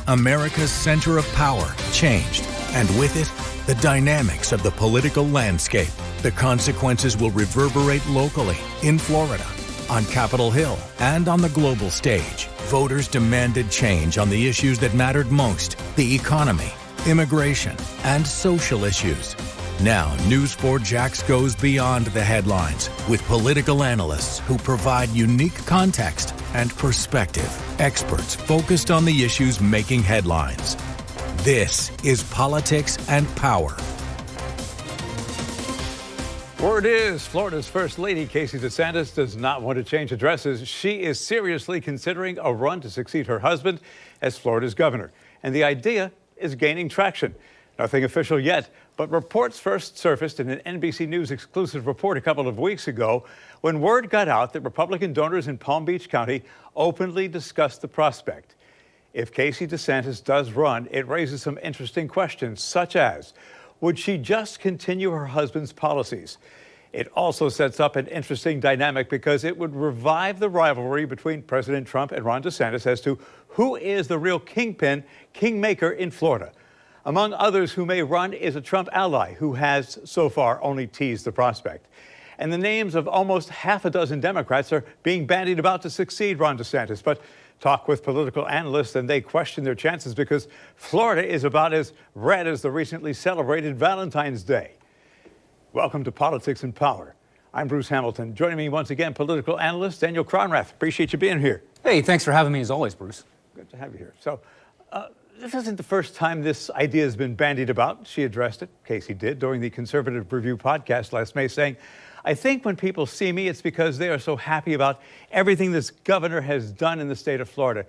America's center of power changed, and with it, the dynamics of the political landscape. The consequences will reverberate locally, in Florida, on Capitol Hill, and on the global stage. Voters demanded change on the issues that mattered most: the economy, immigration, and social issues. Now, News 4 Jax goes beyond the headlines with political analysts who provide unique context and perspective. Experts focused on the issues making headlines. This is Politics and Power. Word is, Florida's First Lady, Casey DeSantis, does not want to change addresses. She is seriously considering a run to succeed her husband as Florida's governor. And the idea is gaining traction. Nothing official yet, but reports first surfaced in an NBC News exclusive report a couple of weeks ago when word got out that Republican donors in Palm Beach County openly discussed the prospect. If Casey DeSantis does run, it raises some interesting questions, such as, would she just continue her husband's policies? It also sets up an interesting dynamic because it would revive the rivalry between President Trump and Ron DeSantis as to who is the real kingpin, kingmaker in Florida. Among others who may run is a Trump ally who has, so far, only teased the prospect. And the names of almost half a dozen Democrats are being bandied about to succeed Ron DeSantis. But talk with political analysts and they question their chances because Florida is about as red as the recently celebrated Valentine's Day. Welcome to Politics and Power. I'm Bruce Hamilton. Joining me once again, political analyst Daniel Cronrath. Appreciate you being here. Hey, thanks for having me as always, Bruce. Good to have you here. So, this isn't the first time this idea has been bandied about. She addressed it, Casey did, during the Conservative Review podcast last May, saying, I think when people see me, it's because they are so happy about everything this governor has done in the state of Florida.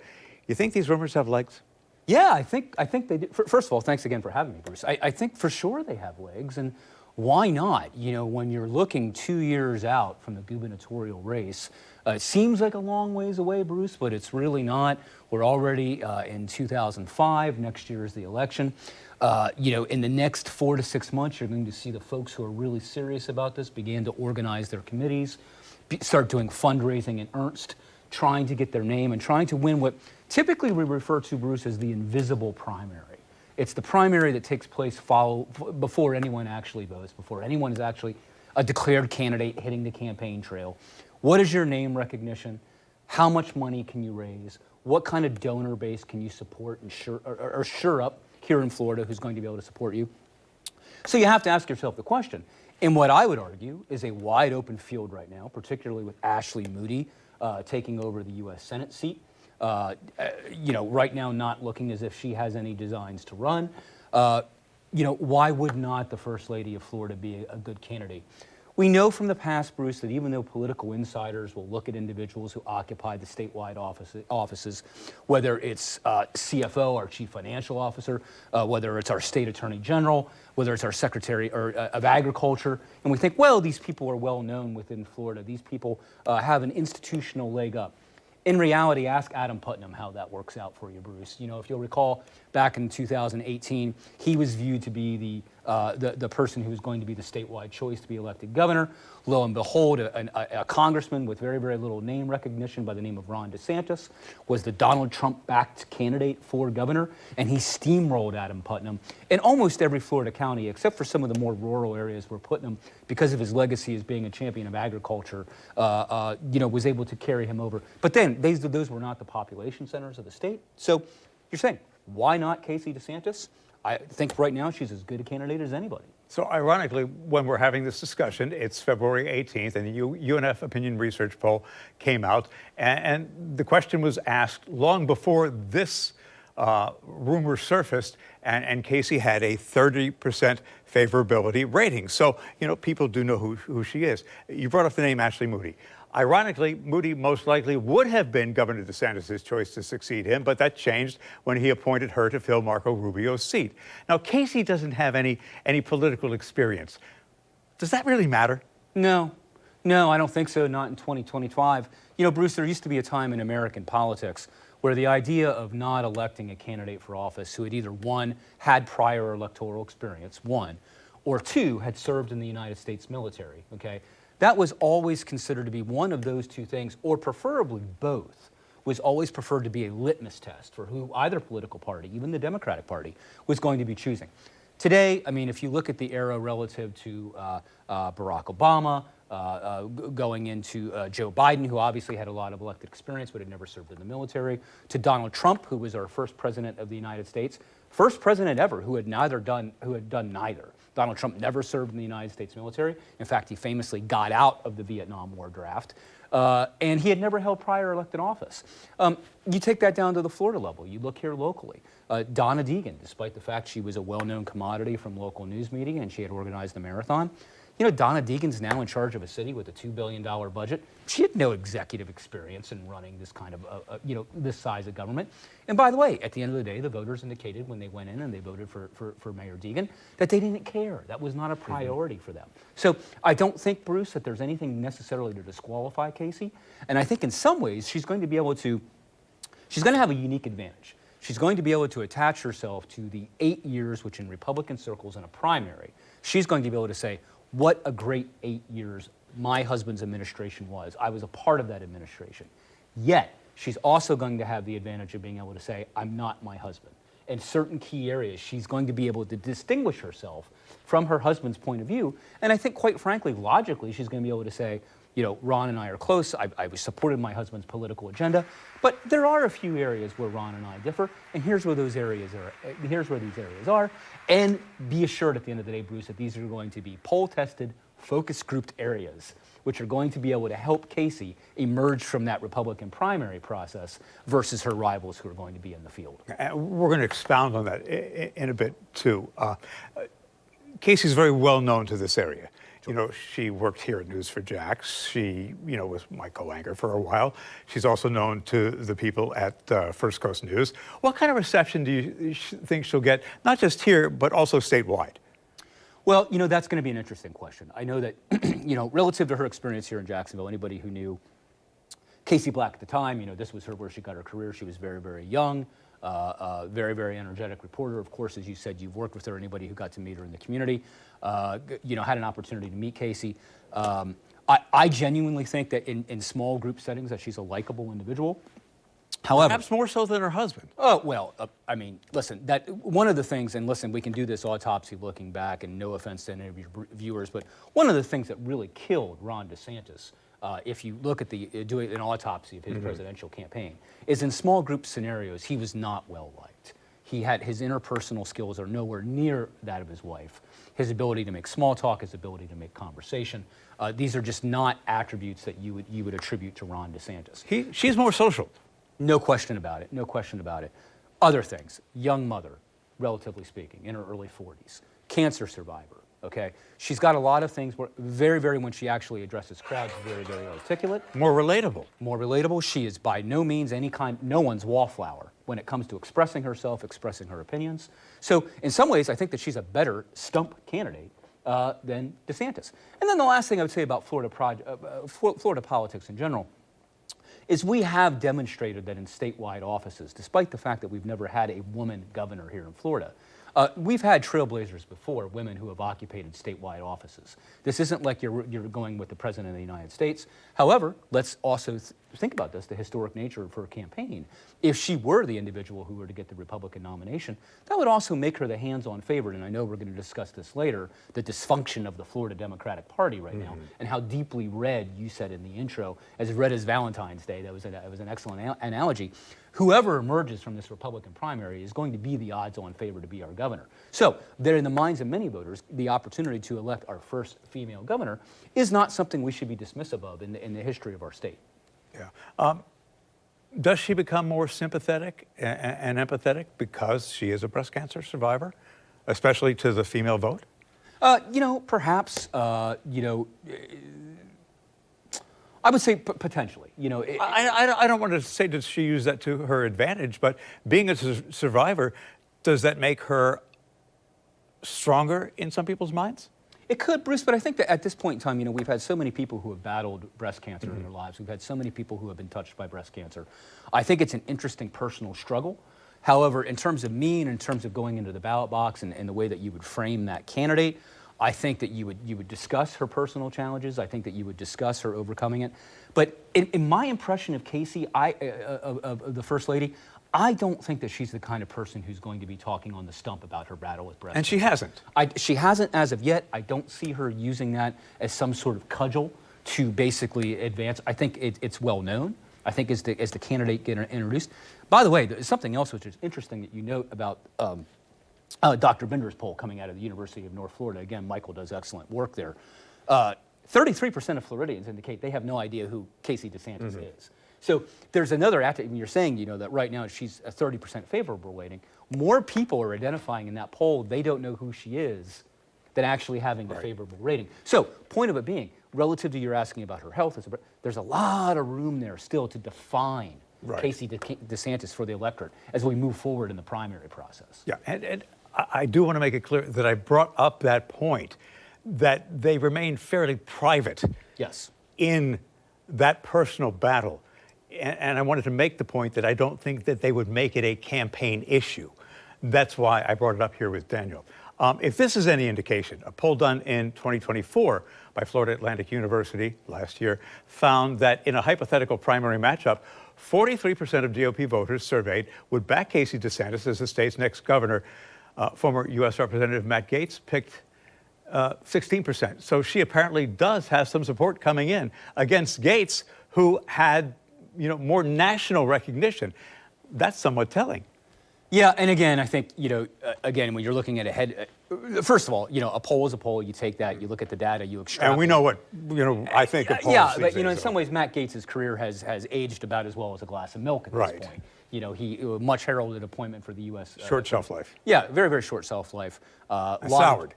You think these rumors have legs? Yeah, I think they do. First of all, thanks again for having me, Bruce. I think for sure they have legs, and why not? You know, when you're looking 2 years out from the gubernatorial race, it seems like a long ways away, Bruce, but it's really not. We're already in 2005. Next year is the election. In the next 4 to 6 months, you're going to see the folks who are really serious about this begin to organize their committees, start doing fundraising in earnest, trying to get their name and trying to win what typically we refer to, Bruce, as the invisible primary. It's the primary that takes place before anyone actually votes, before anyone is actually a declared candidate hitting the campaign trail. What is your name recognition? How much money can you raise? What kind of donor base can you support and sure up here in Florida who's going to be able to support you? So you have to ask yourself the question. And what I would argue is a wide open field right now, particularly with Ashley Moody taking over the U.S. Senate seat. Right now not looking as if she has any designs to run. Why would not the First Lady of Florida be a good candidate? We know from the past, Bruce, that even though political insiders will look at individuals who occupy the statewide offices, whether it's CFO, our chief financial officer, whether it's our state attorney general, whether it's our secretary of agriculture, and we think, well, these people are well known within Florida. These people have an institutional leg up. In reality, ask Adam Putnam how that works out for you, Bruce. You know, if you'll recall, back in 2018, he was viewed to be the person who was going to be the statewide choice to be elected governor. Lo and behold, a congressman with very, very little name recognition by the name of Ron DeSantis was the Donald Trump-backed candidate for governor, and he steamrolled Adam Putnam in almost every Florida county, except for some of the more rural areas where Putnam, because of his legacy as being a champion of agriculture, was able to carry him over. But then, those were not the population centers of the state. So you're saying, why not Casey DeSantis? I think right now she's as good a candidate as anybody. So ironically, when we're having this discussion, it's February 18th, and the UNF opinion research poll came out, and the question was asked long before this rumor surfaced, and Casey had a 30% favorability rating. So, people do know who she is. You brought up the name Ashley Moody. Ironically, Moody most likely would have been Governor DeSantis' choice to succeed him, but that changed when he appointed her to fill Marco Rubio's seat. Now, Casey doesn't have any political experience. Does that really matter? No, I don't think so, not in 2025. Bruce, there used to be a time in American politics where the idea of not electing a candidate for office who had either, one, had prior electoral experience, one, or two, had served in the United States military, okay? That was always considered to be one of those two things, or preferably both, was always preferred to be a litmus test for who either political party, even the Democratic Party, was going to be choosing. Today, I mean, if you look at the era relative to Barack Obama, going into Joe Biden, who obviously had a lot of elected experience but had never served in the military, to Donald Trump, who was our first president of the United States, first president ever who had done neither. Donald Trump never served in the United States military. In fact, he famously got out of the Vietnam War draft. And he had never held prior elected office. You take that down to the Florida level. You look here locally. Donna Deegan, despite the fact she was a well-known commodity from local news media and she had organized the marathon, you know, Donna Deegan's now in charge of a city with a $2 billion budget. She had no executive experience in running this kind of, this size of government. And by the way, at the end of the day, the voters indicated when they went in and they voted for Mayor Deegan that they didn't care. That was not a priority for them. So I don't think, Bruce, that there's anything necessarily to disqualify Casey. And I think in some ways she's going to have a unique advantage. She's going to be able to attach herself to the 8 years, which in Republican circles in a primary, she's going to be able to say, what a great 8 years my husband's administration was. I was a part of that administration. Yet, she's also going to have the advantage of being able to say, I'm not my husband. In certain key areas, she's going to be able to distinguish herself from her husband's point of view. And I think, quite frankly, logically, she's going to be able to say, you know, Ron and I are close. I supported my husband's political agenda. But there are a few areas where Ron and I differ, and here's where those areas are. Here's where these areas are. And be assured at the end of the day, Bruce, that these are going to be poll-tested, focus-grouped areas, which are going to be able to help Casey emerge from that Republican primary process versus her rivals who are going to be in the field. We're going to expound on that in a bit, too. Casey's very well known to this area. You know, she worked here at News4Jax. She, you know, was my co-anchor for a while. She's also known to the people at First Coast News. What kind of reception do you think she'll get, not just here, but also statewide? Well, you know, that's going to be an interesting question. I know that, you know, relative to her experience here in Jacksonville, anybody who knew Casey Black at the time, you know, this was where she got her career. She was very, very young, very, very energetic reporter. Of course, as you said, you've worked with her. Anybody who got to meet her in the community, you know, had an opportunity to meet Casey. I genuinely think that in small group settings that she's a likable individual. However, perhaps more so than her husband. Oh, well, I mean, listen, that one of the things, and listen, we can do this autopsy looking back, and no offense to any of your viewers, but one of the things that really killed Ron DeSantis, if you look at doing an autopsy of his presidential campaign, is in small group scenarios, he was not well liked. His interpersonal skills are nowhere near that of his wife. His ability to make small talk, his ability to make conversation, these are just not attributes that you would attribute to Ron DeSantis. She's more social. No question about it. No question about it. Other things, young mother, relatively speaking, in her early 40s, cancer survivor, okay? She's got a lot of things, very, very, when she actually addresses crowds, very, very articulate. More relatable. More relatable. She is by no means no one's wallflower when it comes to expressing herself, expressing her opinions. So in some ways, I think that she's a better stump candidate than DeSantis. And then the last thing I would say about Florida politics in general is we have demonstrated that in statewide offices, despite the fact that we've never had a woman governor here in Florida, we've had trailblazers before, women who have occupied statewide offices. This isn't like you're going with the President of the United States. However, let's also think about this, the historic nature of her campaign. If she were the individual who were to get the Republican nomination, that would also make her the hands-on favorite, and I know we're going to discuss this later, the dysfunction of the Florida Democratic Party right now, and how deeply red, you said in the intro, as red as Valentine's Day. That was an excellent analogy. Whoever emerges from this Republican primary is going to be the odds-on favorite to be our governor. So, there in the minds of many voters, the opportunity to elect our first female governor is not something we should be dismissive of in the history of our state. Yeah. Does she become more sympathetic and empathetic because she is a breast cancer survivor, especially to the female vote? You know, perhaps, you know, I would say potentially. You know, I don't want to say that she used that to her advantage, but being a survivor, does that make her stronger in some people's minds? It could, Bruce, but I think that at this point in time, you know, we've had so many people who have battled breast cancer in their lives. We've had so many people who have been touched by breast cancer. I think it's an interesting personal struggle. However, in terms of me and in terms of going into the ballot box and the way that you would frame that candidate, I think that you would discuss her personal challenges. I think that you would discuss her overcoming it. But in my impression of Casey, of the First Lady, I don't think that she's the kind of person who's going to be talking on the stump about her battle with breast And she cancer. hasn't. She hasn't as of yet. I don't see her using that as some sort of cudgel to basically advance. I think it's well known. I think as the candidate get introduced. By the way, there's something else which is interesting that you note about Dr. Binder's poll coming out of the University of North Florida. Again, Michael does excellent work there. 33% of Floridians indicate they have no idea who Casey DeSantis is. So there's another aspect. When you're saying, that right now she's a 30% favorable rating, more people are identifying in that poll they don't know who she is than actually having a favorable rating. So point of it being, relative to your asking about her health, there's a lot of room there still to define Casey DeSantis for the electorate as we move forward in the primary process. Yeah, and I do want to make it clear that I brought up that point, that they remain fairly private in that personal battle. And I wanted to make the point that I don't think that they would make it a campaign issue. That's why I brought it up here with Daniel. If this is any indication, a poll done in 2024 by Florida Atlantic University last year found that in a hypothetical primary matchup, 43% of GOP voters surveyed would back Casey DeSantis as the state's next governor. Former U.S. Representative Matt Gaetz picked 16%. So she apparently does have some support coming in against Gaetz, who had more national recognition. That's somewhat telling. Yeah, and again, I think, again, when you're looking at first of all, a poll is a poll. You take that, you look at the data, you extrapolate. And we know what, I think a poll Yeah, but, in some ways, Matt Gaetz' career has aged about as well as a glass of milk at this point. He much heralded appointment for the U.S. Short shelf life. Yeah, very, very short shelf life. Soured.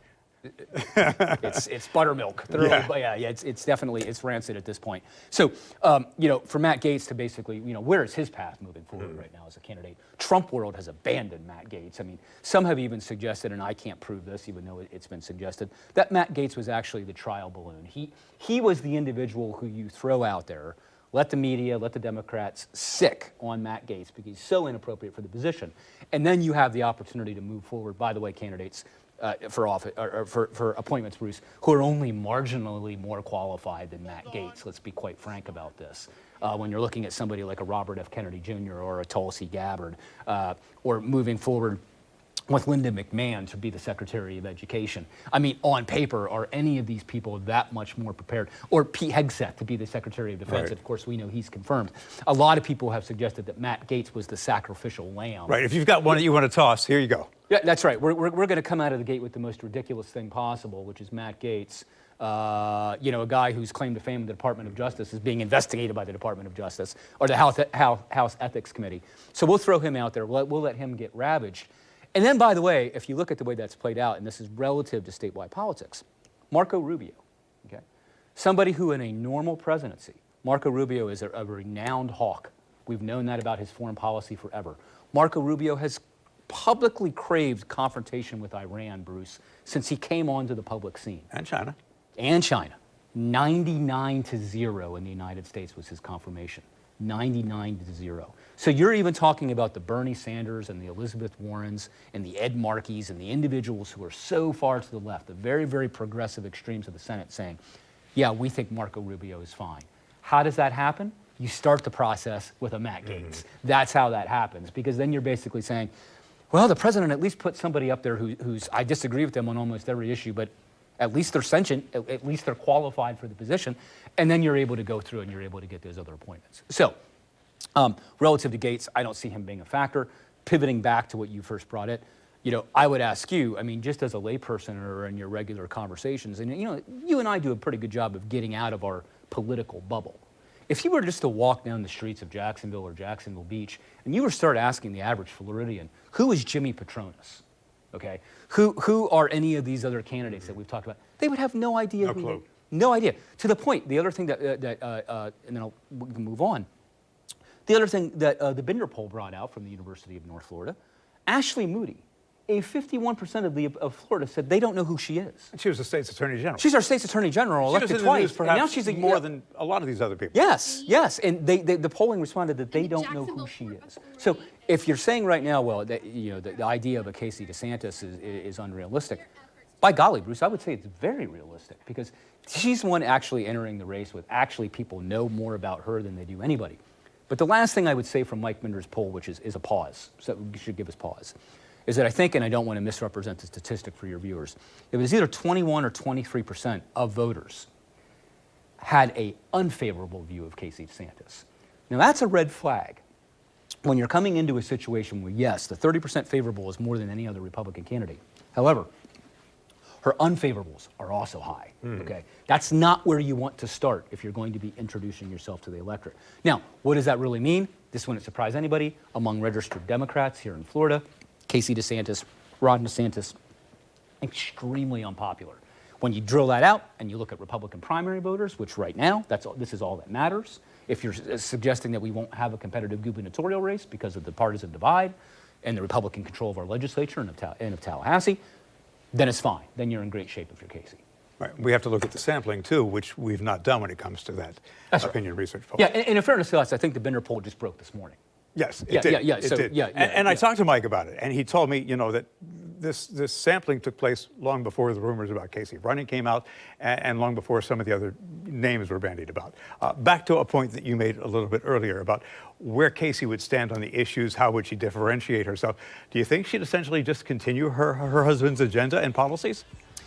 It's buttermilk. It's definitely rancid at this point. So, for Matt Gaetz to basically, where is his path moving forward right now as a candidate? Trump world has abandoned Matt Gaetz. I mean, some have even suggested, and I can't prove this, even though it's been suggested, that Matt Gaetz was actually the trial balloon. He was the individual who you throw out there, let the media, let the Democrats sick on Matt Gaetz because he's so inappropriate for the position, and then you have the opportunity to move forward. By the way, candidates for office or for appointments, Bruce, who are only marginally more qualified than Matt Gaetz. Let's be quite frank about this. When you're looking at somebody like a Robert F. Kennedy Jr. or a Tulsi Gabbard, or moving forward with Linda McMahon to be the Secretary of Education. I mean, on paper, are any of these people that much more prepared? Or Pete Hegseth to be the Secretary of Defense. Of course, we know he's confirmed. A lot of people have suggested that Matt Gaetz was the sacrificial lamb. Right. If you've got one that you want to toss, here you go. Yeah, that's right. We're going to come out of the gate with the most ridiculous thing possible, which is Matt Gaetz, a guy who's claimed to fame in the Department of Justice is being investigated by the Department of Justice or the House Ethics Committee. So we'll throw him out there. We'll let him get ravaged. And then, by the way, if you look at the way that's played out, and this is relative to statewide politics, Marco Rubio, okay, somebody who in a normal presidency, Marco Rubio is a renowned hawk. We've known that about his foreign policy forever. Marco Rubio has publicly craved confrontation with Iran, Bruce, since he came onto the public scene. And China. And China. 99-0 in the United States was his confirmation. 99-0. So you're even talking about the Bernie Sanders and the Elizabeth Warrens and the Ed Markeys and the individuals who are so far to the left, the very, very progressive extremes of the Senate saying, yeah, we think Marco Rubio is fine. How does that happen? You start the process with a Matt Gaetz. That's how that happens, because then you're basically saying, well, the president at least put somebody up there who's, I disagree with them on almost every issue, but at least they're sentient, at least they're qualified for the position, and then you're able to go through and you're able to get those other appointments. So, relative to Gaetz, I don't see him being a factor. Pivoting back to what you first brought it, I would ask you, I mean, just as a layperson or in your regular conversations, and you and I do a pretty good job of getting out of our political bubble. If you were just to walk down the streets of Jacksonville or Jacksonville Beach, and you were to start asking the average Floridian, who is Jimmy Petronas? Okay, who are any of these other candidates that we've talked about? They would have no idea. No clue. No idea. To the point, the other thing that and then we can move on. The other thing that the Binder poll brought out from the University of North Florida, Ashley Moody, a 51% of Florida said they don't know who she is. And she was the state's attorney general. She's our state's attorney general, elected twice. And now she's more than a lot of these other people. Yes, and the polling responded that they don't know who she is. So if you're saying right now, well, that, the idea of a Casey DeSantis is unrealistic, by golly, Bruce, I would say it's very realistic because she's the one actually entering the race with actually people know more about her than they do anybody. But the last thing I would say from Mike Minder's poll, which is a pause, so you should give us pause, is that I think, and I don't want to misrepresent the statistic for your viewers, it was either 21 or 23% of voters had an unfavorable view of Casey DeSantis. Now that's a red flag. When you're coming into a situation where, yes, the 30% favorable is more than any other Republican candidate. However, her unfavorables are also high, okay? That's not where you want to start if you're going to be introducing yourself to the electorate. Now, what does that really mean? This wouldn't surprise anybody. Among registered Democrats here in Florida, Casey DeSantis, Ron DeSantis, extremely unpopular. When you drill that out and you look at Republican primary voters, which right now, this is all that matters. If you're suggesting that we won't have a competitive gubernatorial race because of the partisan divide and the Republican control of our legislature and of Tallahassee, then it's fine. Then you're in great shape if you're Casey. Right. We have to look at the sampling, too, which we've not done when it comes to that opinion research poll. Yeah, and in fairness to us, I think the Binder poll just broke this morning. Yes, it did. Yeah. It did. And I talked to Mike about it, and he told me, that this sampling took place long before the rumors about Casey running came out, and long before some of the other names were bandied about. Back to a point that you made a little bit earlier about where Casey would stand on the issues, how would she differentiate herself? Do you think she'd essentially just continue her husband's agenda and policies?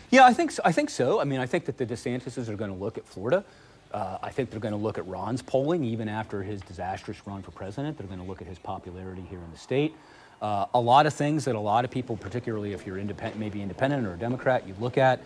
Yeah, I think so. I mean, I think that the DeSantises are going to look at Florida. I think they're going to look at Ron's polling, even after his disastrous run for president. They're going to look at his popularity here in the state. A lot of things that a lot of people, particularly if you're maybe independent or a Democrat, you look at,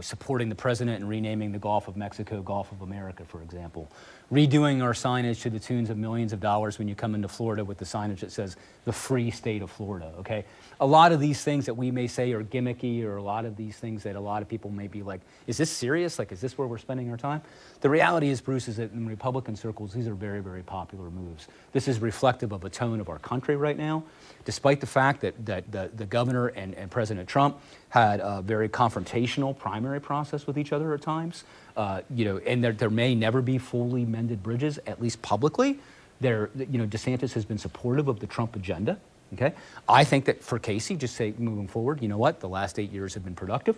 supporting the president and renaming the Gulf of Mexico Gulf of America, for example. Redoing our signage to the tunes of millions of dollars when you come into Florida with the signage that says the free state of Florida, okay? A lot of these things that we may say are gimmicky, or a lot of these things that a lot of people may be like, is this serious? Like, is this where we're spending our time? The reality is, Bruce, is that in Republican circles, these are very, very popular moves. This is reflective of a tone of our country right now, despite the fact that the governor and President Trump had a very confrontational primary process with each other at times. And there may never be fully mended bridges, at least publicly. DeSantis has been supportive of the Trump agenda. Okay, I think that for Casey, just say moving forward, you know what, the last 8 years have been productive.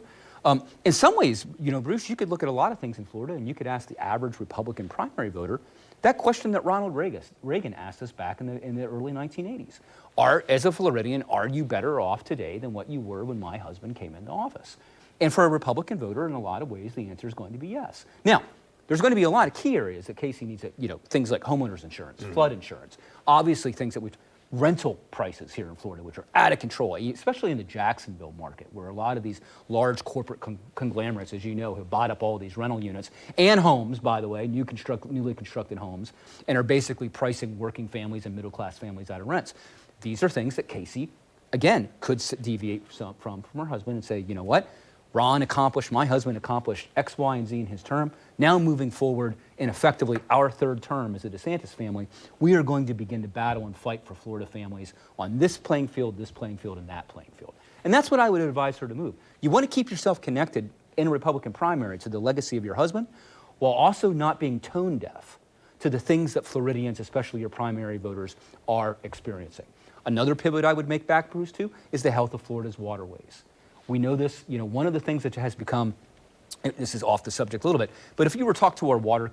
In some ways, Bruce, you could look at a lot of things in Florida, and you could ask the average Republican primary voter that question that Ronald Reagan asked us back in the early 1980s. As a Floridian, are you better off today than what you were when my husband came into office? And for a Republican voter, in a lot of ways, the answer is going to be yes. Now, there's going to be a lot of key areas that Casey needs to, things like homeowners insurance, flood insurance, obviously things that rental prices here in Florida, which are out of control, especially in the Jacksonville market, where a lot of these large corporate conglomerates, as you know, have bought up all these rental units and homes, by the way, newly constructed homes, and are basically pricing working families and middle-class families out of rents. These are things that Casey, again, could deviate from her husband and say, you know what, my husband accomplished X, Y, and Z in his term. Now moving forward in effectively our third term as a DeSantis family, we are going to begin to battle and fight for Florida families on this playing field, and that playing field. And that's what I would advise her to move. You want to keep yourself connected in a Republican primary to the legacy of your husband, while also not being tone deaf to the things that Floridians, especially your primary voters, are experiencing. Another pivot I would make back, Bruce, too, is the health of Florida's waterways. We know this, one of the things that has become, this is off the subject a little bit, but if you were to talk to our river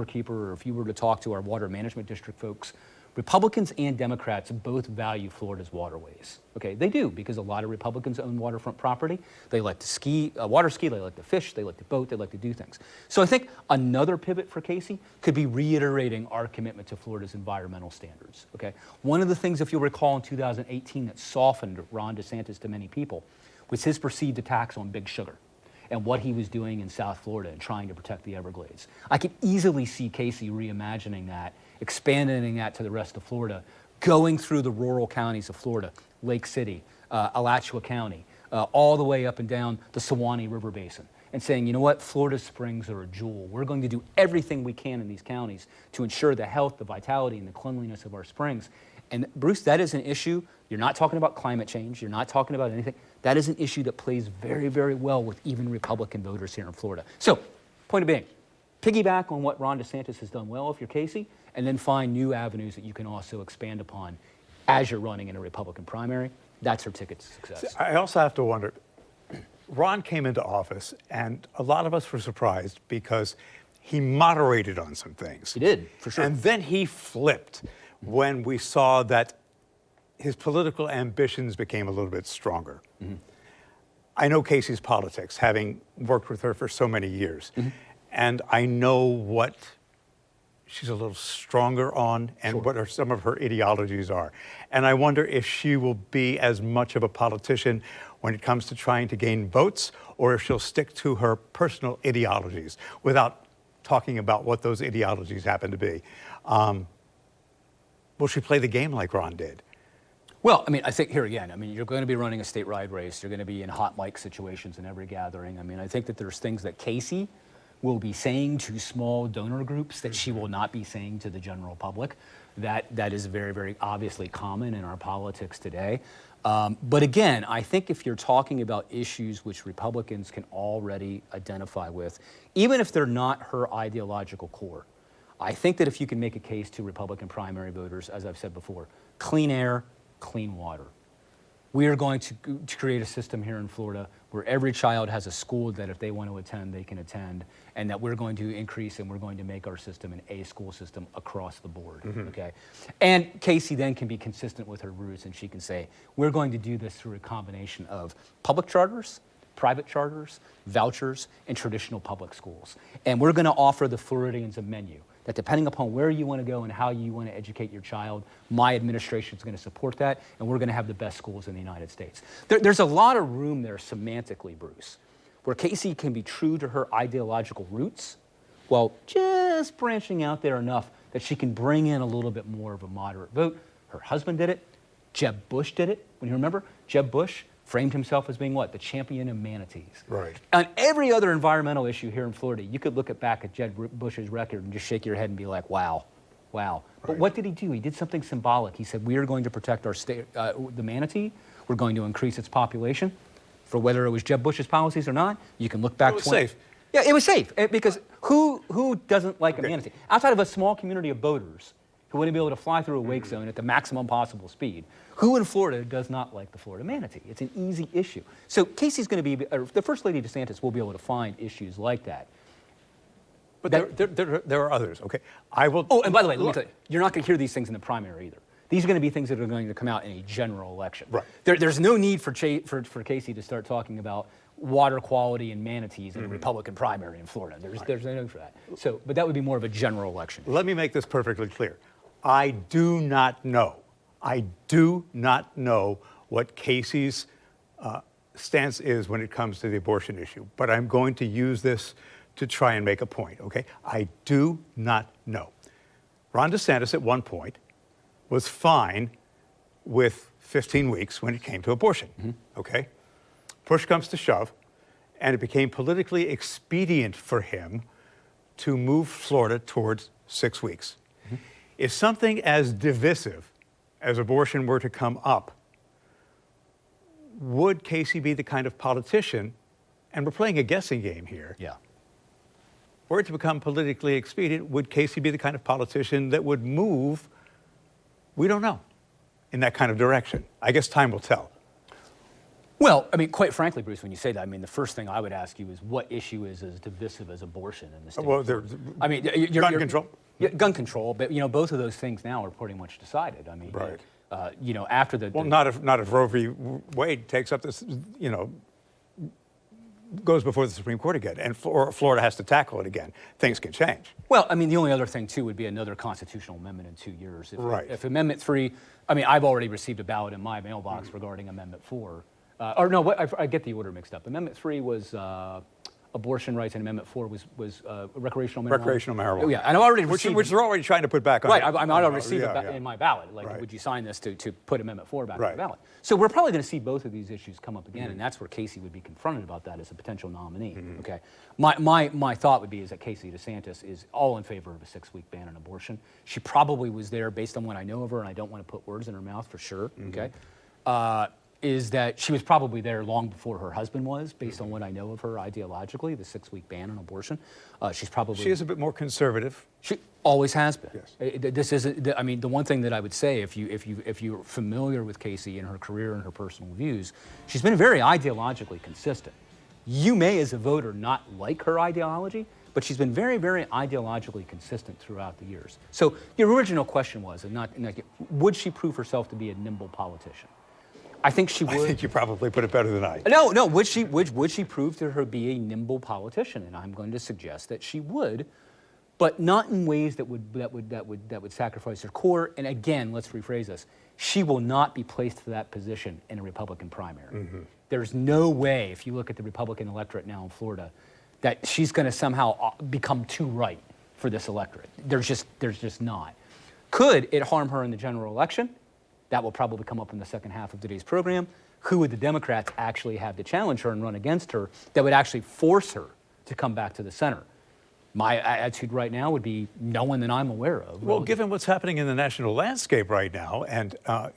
keeper, or if you were to talk to our water management district folks, Republicans and Democrats both value Florida's waterways. Okay, they do, because a lot of Republicans own waterfront property. They like to ski, water ski, they like to fish, they like to boat, they like to do things. So I think another pivot for Casey could be reiterating our commitment to Florida's environmental standards. Okay, one of the things, if you'll recall, in 2018 that softened Ron DeSantis to many people was his perceived attacks on Big Sugar and what he was doing in South Florida and trying to protect the Everglades. I could easily see Casey reimagining that, expanding that to the rest of Florida, going through the rural counties of Florida, Lake City, Alachua County, all the way up and down the Suwannee River Basin, and saying, you know what, Florida springs are a jewel. We're going to do everything we can in these counties to ensure the health, the vitality, and the cleanliness of our springs. And Bruce, that is an issue. You're not talking about climate change. You're not talking about anything. That is an issue that plays very, very well with even Republican voters here in Florida. So, point of being, piggyback on what Ron DeSantis has done well if you're Casey, and then find new avenues that you can also expand upon as you're running in a Republican primary. That's her ticket to success. I also have to wonder, Ron came into office, and a lot of us were surprised because he moderated on some things. He did, for sure. And then he flipped when we saw that his political ambitions became a little bit stronger. Mm-hmm. I know Casey's politics, having worked with her for so many years, and I know what she's a little stronger on and what some of her ideologies are. And I wonder if she will be as much of a politician when it comes to trying to gain votes, or if she'll stick to her personal ideologies without talking about what those ideologies happen to be. Will she play the game like Ron did? Well, I mean, I think here again, I mean, you're going to be running a statewide race. You're going to be in hot mic situations in every gathering. I mean, I think that there's things that Casey will be saying to small donor groups that she will not be saying to the general public. That is very, very obviously common in our politics today. But again, I think if you're talking about issues which Republicans can already identify with, even if they're not her ideological core, I think that if you can make a case to Republican primary voters, as I've said before, clean air, clean water. We are going to create a system here in Florida where every child has a school that if they want to attend, they can attend, and that we're going to increase and we're going to make our system an A school system across the board, okay? And Casey then can be consistent with her roots, and she can say, we're going to do this through a combination of public charters, private charters, vouchers, and traditional public schools. And we're going to offer the Floridians a menu that depending upon where you want to go and how you want to educate your child, my administration is going to support that, and we're going to have the best schools in the United States. There's a lot of room there semantically, Bruce, where Casey can be true to her ideological roots while just branching out there enough that she can bring in a little bit more of a moderate vote. Her husband did it. Jeb Bush did it. When you remember, Jeb Bush framed himself as being what? The champion of manatees. Right. On every other environmental issue here in Florida, you could look back at Jeb Bush's record and just shake your head and be like, wow, wow. Right. But what did he do? He did something symbolic. He said, we are going to protect our state, the manatee. We're going to increase its population. For whether it was Jeb Bush's policies or not, you can look back. It was safe. Yeah, it was safe because who doesn't like a manatee? Outside of a small community of boaters who want to be able to fly through a wake zone at the maximum possible speed, who in Florida does not like the Florida manatee? It's an easy issue. So Casey's going to be, the First Lady DeSantis will be able to find issues like that. But there are others, okay? I will. Oh, and by the way, let me tell you, you're not going to hear these things in the primary either. These are going to be things that are going to come out in a general election. Right. There's no need for Casey to start talking about water quality and manatees in a Republican primary in Florida. There's no need for that. So, but that would be more of a general election. Let me make this perfectly clear. I do not know what Casey's stance is when it comes to the abortion issue, but I'm going to use this to try and make a point, okay? I do not know. Ron DeSantis at one point was fine with 15 weeks when it came to abortion, okay? Push comes to shove, and it became politically expedient for him to move Florida towards 6 weeks. If something as divisive as abortion were to come up, would Casey be the kind of politician, and we're playing a guessing game here, were it to become politically expedient, would Casey be the kind of politician that would move, we don't know, in that kind of direction? I guess time will tell. Well, I mean, quite frankly, Bruce, when you say that, I mean, the first thing I would ask you is what issue is as divisive as abortion in the state? Well, I mean, gun control? Yeah, gun control, but, you know, both of those things now are pretty much decided. I mean, right. You know, after the... Well, not if Roe v. Wade takes up this, you know, goes before the Supreme Court again, and Florida has to tackle it again. Things can change. Well, I mean, the only other thing, too, would be another constitutional amendment in 2 years. If Amendment 3... I mean, I've already received a ballot in my mailbox regarding Amendment 4. Or no, I get the order mixed up. Amendment 3 was abortion rights, and Amendment 4 was recreational marijuana. Recreational marijuana. Oh, yeah, and I've already received... Which they're already trying to put back on. Right, I've already received it in my ballot. Like, would you sign this to put Amendment 4 back on the ballot? So we're probably going to see both of these issues come up again, and that's where Casey would be confronted about that as a potential nominee, okay? My thought would be is that Casey DeSantis is all in favor of a 6-week ban on abortion. She probably was there based on what I know of her, and I don't want to put words in her mouth for sure, okay? Is that she was probably there long before her husband was, based on what I know of her ideologically, the 6-week ban on abortion. She is a bit more conservative. She always has been. Yes. This isn't. I mean, the one thing that I would say, if you're familiar with Casey and her career and her personal views, she's been very ideologically consistent. You may, as a voter, not like her ideology, but she's been very, very ideologically consistent throughout the years. So your original question was, would she prove herself to be a nimble politician? I think she would. I think you probably put it better than I. No. Would she prove to her be a nimble politician? And I'm going to suggest that she would, but not in ways that would sacrifice her core. And again, let's rephrase this: she will not be placed to that position in a Republican primary. Mm-hmm. There's no way, if you look at the Republican electorate now in Florida, that she's going to somehow become too right for this electorate. There's just not. Could it harm her in the general election? That will probably come up in the second half of today's program. Who would the Democrats actually have to challenge her and run against her that would actually force her to come back to the center? My attitude right now would be no one that I'm aware of. Well, given what's happening in the national landscape right now, and I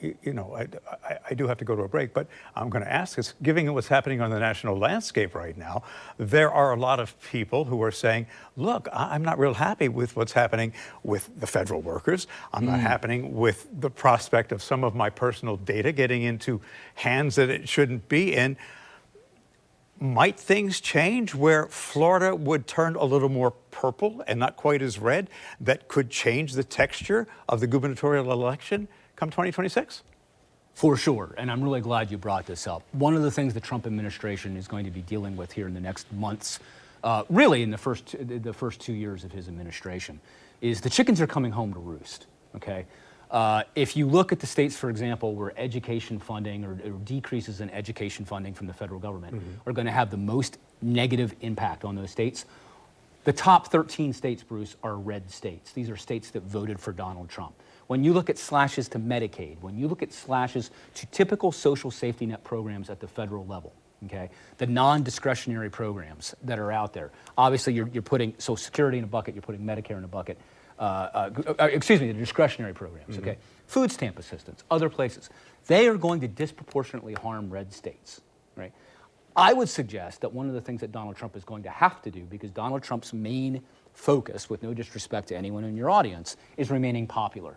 do have to go to a break, but I'm going to ask this, given what's happening on the national landscape right now, there are a lot of people who are saying, look, I'm not real happy with what's happening with the federal workers. I'm not happy with the prospect of some of my personal data getting into hands that it shouldn't be in. Might things change where Florida would turn a little more purple and not quite as red, that could change the texture of the gubernatorial election come 2026? For sure, and I'm really glad you brought this up. One of the things the Trump administration is going to be dealing with here in the next months, really in the first 2 years of his administration, is the chickens are coming home to roost, okay? If you look at the states, for example, where education funding or decreases in education funding from the federal government are going to have the most negative impact on those states, the top 13 states, Bruce, are red states. These are states that voted for Donald Trump. When you look at slashes to Medicaid, when you look at slashes to typical social safety net programs at the federal level, okay, the non-discretionary programs that are out there, obviously you're putting Social Security in a bucket, you're putting Medicare in a bucket, the discretionary programs, okay? Food stamp assistance, other places. They are going to disproportionately harm red states, right? I would suggest that one of the things that Donald Trump is going to have to do, because Donald Trump's main focus, with no disrespect to anyone in your audience, is remaining popular.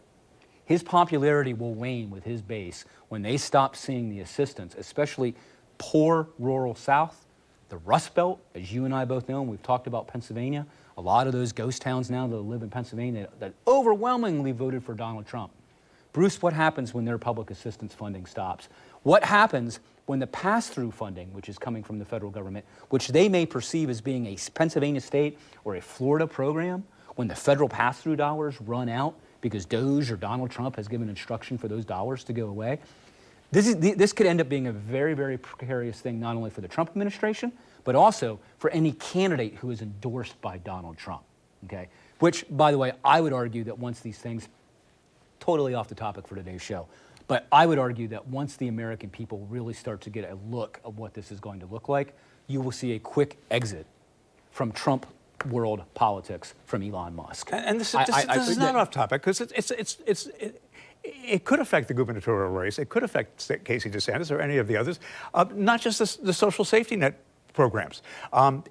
His popularity will wane with his base when they stop seeing the assistance, especially poor rural South, the Rust Belt, as you and I both know, and we've talked about Pennsylvania, a lot of those ghost towns now that live in Pennsylvania that overwhelmingly voted for Donald Trump. Bruce, what happens when their public assistance funding stops? What happens when the pass-through funding, which is coming from the federal government, which they may perceive as being a Pennsylvania state or a Florida program, when the federal pass-through dollars run out because Doge or Donald Trump has given instruction for those dollars to go away? This could end up being a very, very precarious thing, not only for the Trump administration, but also for any candidate who is endorsed by Donald Trump, okay? Which, by the way, I would argue that once these things, totally off the topic for today's show, but I would argue that once the American people really start to get a look of what this is going to look like, you will see a quick exit from Trump world politics from Elon Musk. And this is not off topic, because it could affect the gubernatorial race. It could affect Casey DeSantis or any of the others, not just the social safety net programs.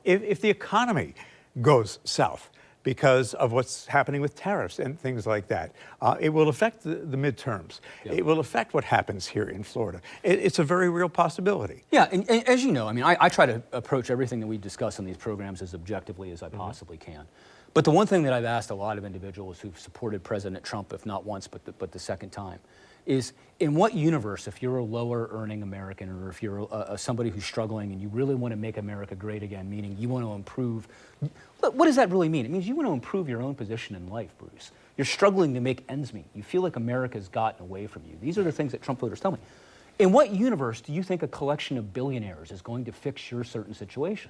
If the economy goes south because of what's happening with tariffs and things like that, it will affect the midterms. Yep. It will affect what happens here in Florida. It's a very real possibility. Yeah, and as you know, I mean, I try to approach everything that we discuss on these programs as objectively as I possibly can. But the one thing that I've asked a lot of individuals who've supported President Trump, if not once, but the second time, is in what universe, if you're a lower earning American or if you're somebody who's struggling and you really want to make America great again, meaning you want to improve, what does that really mean? It means you want to improve your own position in life, Bruce. You're struggling to make ends meet. You feel like America's gotten away from you. These are the things that Trump voters tell me. In what universe do you think a collection of billionaires is going to fix your certain situation?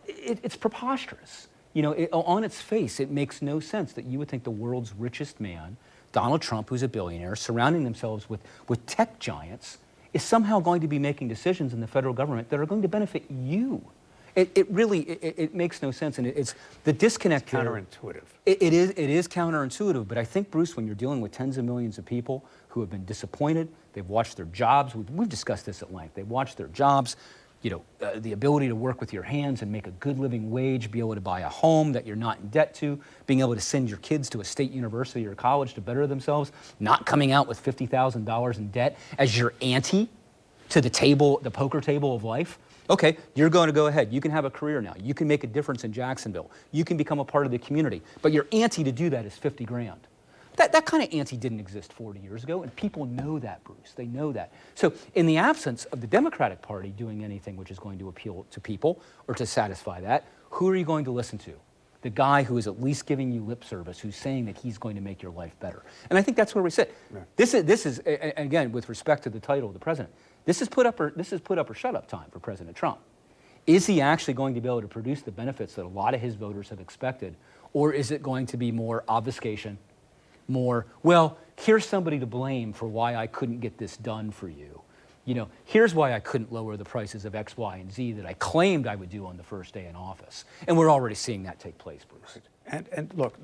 It's preposterous. You know, on its face, it makes no sense that you would think the world's richest man, Donald Trump, who's a billionaire, surrounding themselves with tech giants, is somehow going to be making decisions in the federal government that are going to benefit you. It really makes no sense, and it's the disconnect. It's counterintuitive. It is counterintuitive, but I think, Bruce, when you're dealing with tens of millions of people who have been disappointed, they've watched their jobs. We've discussed this at length. They've watched their jobs. You know, the ability to work with your hands and make a good living wage, be able to buy a home that you're not in debt to, being able to send your kids to a state university or college to better themselves, not coming out with $50,000 in debt as your ante to the table, the poker table of life. Okay, you're going to go ahead. You can have a career now. You can make a difference in Jacksonville. You can become a part of the community. But your ante to do that is 50 grand. That kind of ante didn't exist 40 years ago, and people know that, Bruce. They know that. So in the absence of the Democratic Party doing anything which is going to appeal to people or to satisfy that, who are you going to listen to? The guy who is at least giving you lip service, who's saying that he's going to make your life better. And I think that's where we sit. Yeah. This is, again, with respect to the title of the president, this is put up or shut up time for President Trump. Is he actually going to be able to produce the benefits that a lot of his voters have expected, or is it going to be more obfuscation, more, well, here's somebody to blame for why I couldn't get this done for you. You know, here's why I couldn't lower the prices of X, Y, and Z that I claimed I would do on the first day in office. And we're already seeing that take place, Bruce. And look,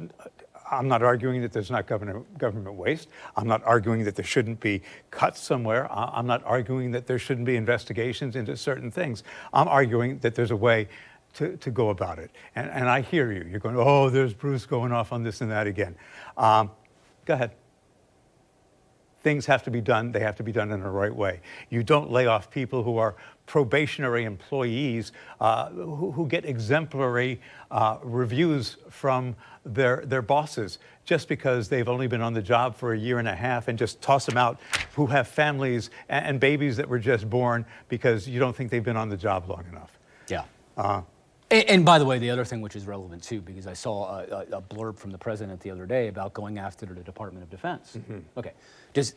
I'm not arguing that there's not government waste. I'm not arguing that there shouldn't be cuts somewhere. I'm not arguing that there shouldn't be investigations into certain things. I'm arguing that there's a way to go about it. And I hear you. You're going, oh, there's Bruce going off on this and that again. Go ahead. Things have to be done. They have to be done in the right way. You don't lay off people who are probationary employees who get exemplary reviews from their bosses just because they've only been on the job for a year and a half, and just toss them out, who have families and babies that were just born because you don't think they've been on the job long enough. Yeah. And by the way, the other thing which is relevant too, because I saw a blurb from the president the other day about going after the Department of Defense. Mm-hmm. Okay, does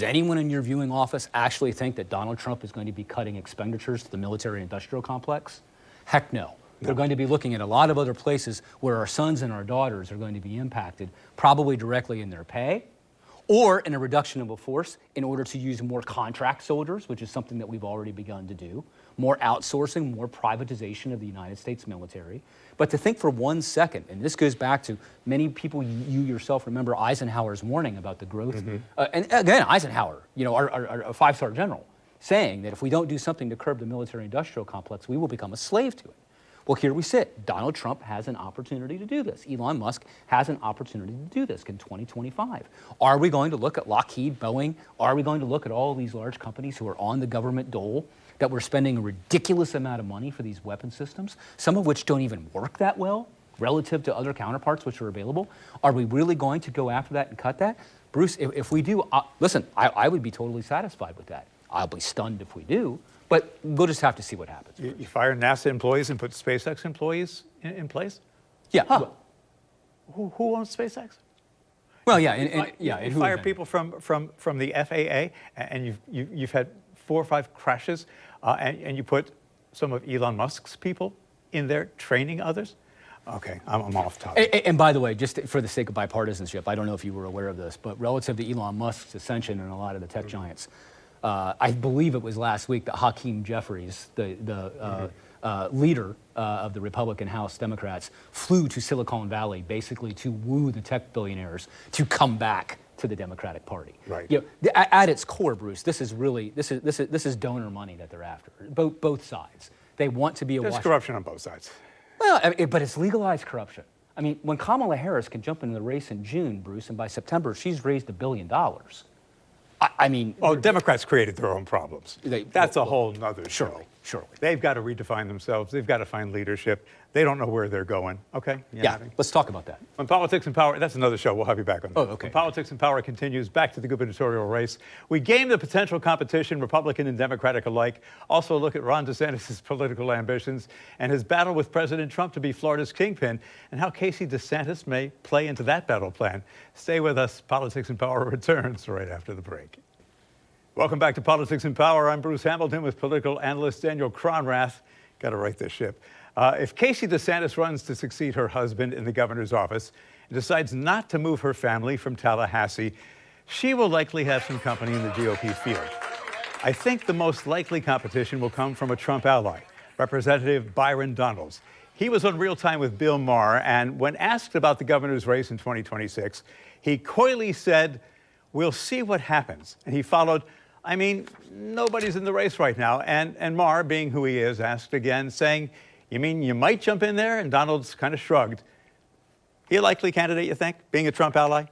anyone in your viewing office actually think that Donald Trump is going to be cutting expenditures to the military-industrial complex? Heck no. They're going to be looking at a lot of other places where our sons and our daughters are going to be impacted, probably directly in their pay, or in a reduction of a force in order to use more contract soldiers, which is something that we've already begun to do, more outsourcing, more privatization of the United States military. But to think for 1 second, and this goes back to many people, you yourself remember Eisenhower's warning about the growth. Mm-hmm. And again, Eisenhower, you know, our five-star general, saying that if we don't do something to curb the military-industrial complex, we will become a slave to it. Well, here we sit. Donald Trump has an opportunity to do this. Elon Musk has an opportunity to do this in 2025. Are we going to look at Lockheed, Boeing? Are we going to look at all of these large companies who are on the government dole, that we're spending a ridiculous amount of money for these weapon systems, some of which don't even work that well relative to other counterparts which are available? Are we really going to go after that and cut that? Bruce, if we do, listen, I would be totally satisfied with that. I'll be stunned if we do. But we'll just have to see what happens. You fire NASA employees and put SpaceX employees in place? Yeah. Huh. Who owns SpaceX? Well, yeah. You fire people from the FAA, and you've had 4 or 5 crashes, and you put some of Elon Musk's people in there training others? Okay, I'm off topic. And by the way, just for the sake of bipartisanship, I don't know if you were aware of this, but relative to Elon Musk's ascension and a lot of the tech giants, I believe it was last week that Hakeem Jeffries, the leader of the Republican House Democrats, flew to Silicon Valley basically to woo the tech billionaires to come back to the Democratic Party. Right. You know, at its core, Bruce, this is donor money that they're after. Both sides. They want to be a. There's corruption on both sides. Well, but it's legalized corruption. I mean, when Kamala Harris can jump into the race in June, Bruce, and by September she's raised $1 billion. I mean... Oh, Democrats created their own problems. That's a whole nother show. Surely. They've got to redefine themselves. They've got to find leadership. They don't know where they're going. Okay? Yeah, let's talk about that. When Politics and Power, that's another show. We'll have you back on that. Oh, okay. When Politics and Power continues, back to the gubernatorial race. We game the potential competition, Republican and Democratic alike. Also look at Ron DeSantis' political ambitions and his battle with President Trump to be Florida's kingpin, and how Casey DeSantis may play into that battle plan. Stay with us. Politics and Power returns right after the break. Welcome back to Politics and Power. I'm Bruce Hamilton with political analyst Daniel Cronrath. Got to right this ship. If Casey DeSantis runs to succeed her husband in the governor's office and decides not to move her family from Tallahassee, she will likely have some company in the GOP field. I think the most likely competition will come from a Trump ally, Representative Byron Donalds. He was on Real Time with Bill Maher, and when asked about the governor's race in 2026, he coyly said, "We'll see what happens." And he followed, "I mean, nobody's in the race right now." And Maher, being who he is, asked again, saying, "You mean you might jump in there?" And Donalds kind of shrugged. He a likely candidate, you think, being a Trump ally?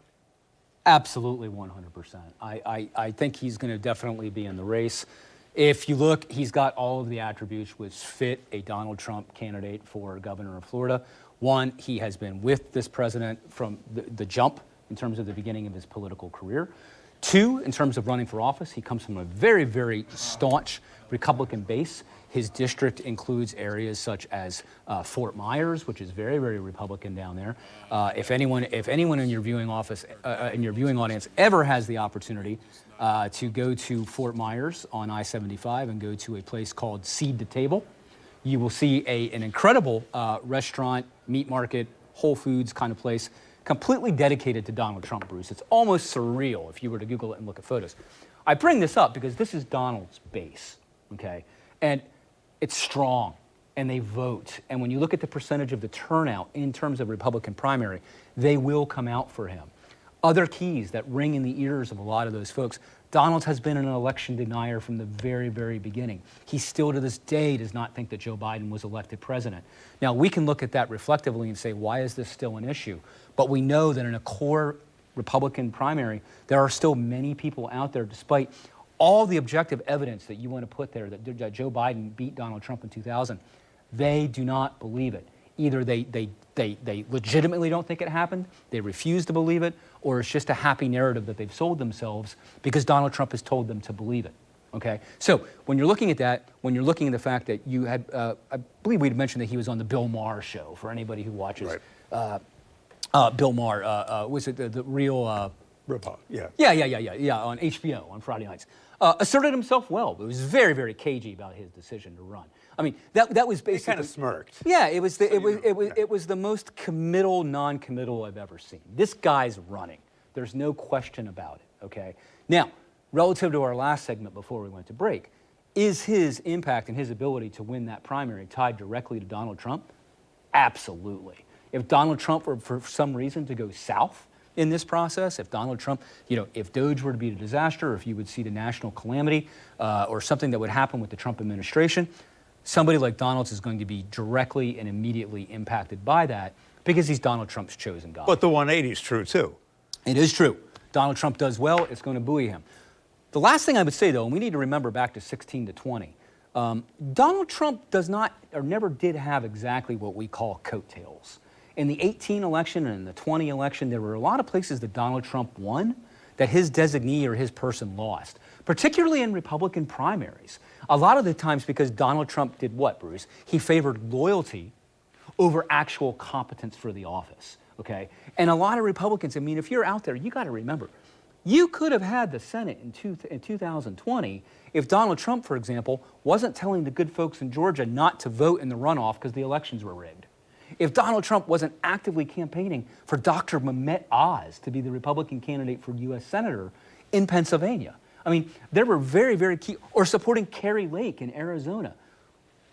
Absolutely, 100%. I think he's going to definitely be in the race. If you look, he's got all of the attributes which fit a Donald Trump candidate for governor of Florida. One, he has been with this president from the jump in terms of the beginning of his political career. Two, in terms of running for office, he comes from a very, very staunch Republican base. His district includes areas such as Fort Myers, which is very, very Republican down there. If anyone in your viewing audience ever has the opportunity to go to Fort Myers on I-75 and go to a place called Seed to Table, you will see an incredible restaurant, meat market, Whole Foods kind of place, completely dedicated to Donald Trump, Bruce. It's almost surreal if you were to Google it and look at photos. I bring this up because this is Donald's base, okay? And it's strong, and they vote. And when you look at the percentage of the turnout in terms of Republican primary, they will come out for him. Other keys that ring in the ears of a lot of those folks, Donald has been an election denier from the very, very beginning. He still to this day does not think that Joe Biden was elected president. Now, we can look at that reflectively and say, why is this still an issue? But we know that in a core Republican primary, there are still many people out there, despite all the objective evidence that you want to put there that Joe Biden beat Donald Trump in 2000, they do not believe it. Either they legitimately don't think it happened, they refuse to believe it, or it's just a happy narrative that they've sold themselves because Donald Trump has told them to believe it. Okay? So when you're looking at that, when you're looking at the fact that you had, I believe we'd mentioned that he was on the Bill Maher show, for anybody who watches. Right. Bill Maher, was it the real... RuPaul, yeah. Yeah, on HBO on Friday nights. Asserted himself well, but was very, very cagey about his decision to run. I mean, that was basically... He kind of smirked. Yeah, it was the most committal, non-committal I've ever seen. This guy's running. There's no question about it, okay? Now, relative to our last segment before we went to break, is his impact and his ability to win that primary tied directly to Donald Trump? Absolutely. If Donald Trump were for some reason to go south in this process, if Donald Trump, if DOGE were to be a disaster, or if you would see the national calamity, or something that would happen with the Trump administration, somebody like Donald is going to be directly and immediately impacted by that because he's Donald Trump's chosen guy. But the 180 is true, too. It is true. Donald Trump does well, it's going to buoy him. The last thing I would say, though, and we need to remember back to 16 to 20, Donald Trump does not, or never did have exactly what we call coattails. In the 18 election and in the 20 election, there were a lot of places that Donald Trump won that his designee or his person lost, particularly in Republican primaries. A lot of the times because Donald Trump did what, Bruce? He favored loyalty over actual competence for the office, okay? And a lot of Republicans, I mean, if you're out there, you got to remember, you could have had the Senate in 2020 if Donald Trump, for example, wasn't telling the good folks in Georgia not to vote in the runoff because the elections were rigged. If Donald Trump wasn't actively campaigning for Dr. Mehmet Oz to be the Republican candidate for U.S. Senator in Pennsylvania. I mean, there were very, very key, or supporting Kerry Lake in Arizona,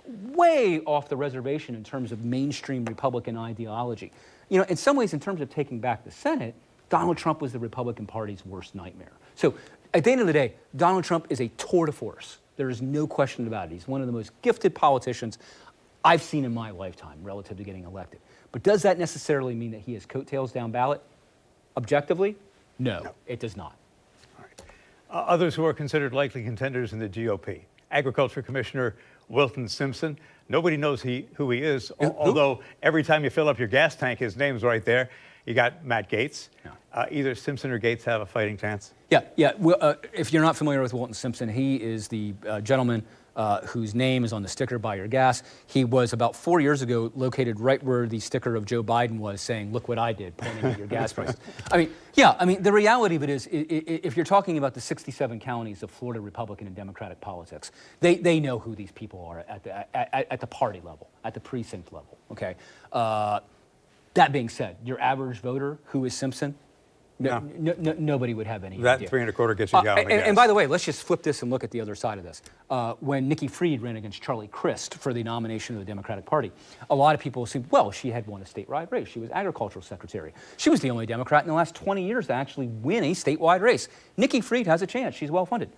way off the reservation in terms of mainstream Republican ideology. In some ways, in terms of taking back the Senate, Donald Trump was the Republican Party's worst nightmare. So at the end of the day, Donald Trump is a tour de force. There is no question about it. He's one of the most gifted politicians I've seen in my lifetime relative to getting elected. But does that necessarily mean that he has coattails down ballot? Objectively, no, it does not. All right. Others who are considered likely contenders in the GOP. Agriculture Commissioner Wilton Simpson. Nobody knows who he is, although every time you fill up your gas tank, his name's right there. You got Matt Gaetz. Yeah. Either Simpson or Gaetz have a fighting chance? Yeah. Well, if you're not familiar with Wilton Simpson, he is the gentleman whose name is on the sticker by your gas. He was about 4 years ago located right where the sticker of Joe Biden was saying, look what I did, pointing at your gas prices. The reality of it is, if you're talking about the 67 counties of Florida Republican and Democratic politics, they know who these people are at the party level, at the precinct level, okay? That being said, your average voter, who is Simpson? Nobody would have any idea. That 3 1/4 gets you a gallon of gas. And by the way, let's just flip this and look at the other side of this. When Nikki Fried ran against Charlie Crist for the nomination of the Democratic Party, a lot of people assumed, well, she had won a statewide race. She was agricultural secretary. She was the only Democrat in the last 20 years to actually win a statewide race. Nikki Fried has a chance. She's well-funded.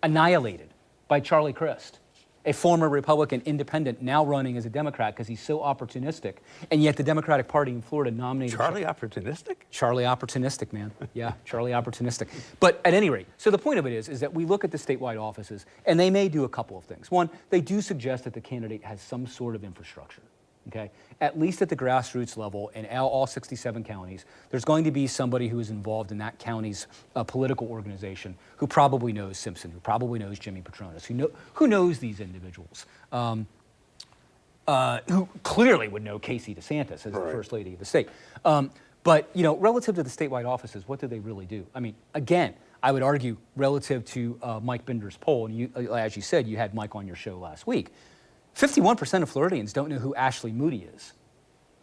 Annihilated by Charlie Crist. a former Republican independent now running as a Democrat because he's so opportunistic. And yet the Democratic Party in Florida nominated... Charlie opportunistic? Charlie opportunistic, man. Yeah, Charlie opportunistic. But at any rate, so the point of it is that we look at the statewide offices, and they may do a couple of things. One, they do suggest that the candidate has some sort of infrastructure. Okay, at least at the grassroots level in all 67 counties, there's going to be somebody who is involved in that county's political organization who probably knows Simpson, who probably knows Jimmy Patronis, who knows these individuals, who clearly would know Casey DeSantis as the First Lady of the state. But, you know, relative to the statewide offices, what do they really do? I mean, again, I would argue relative to Mike Binder's poll, and you, as you said, you had Mike on your show last week, 51% of Floridians don't know who Ashley Moody is.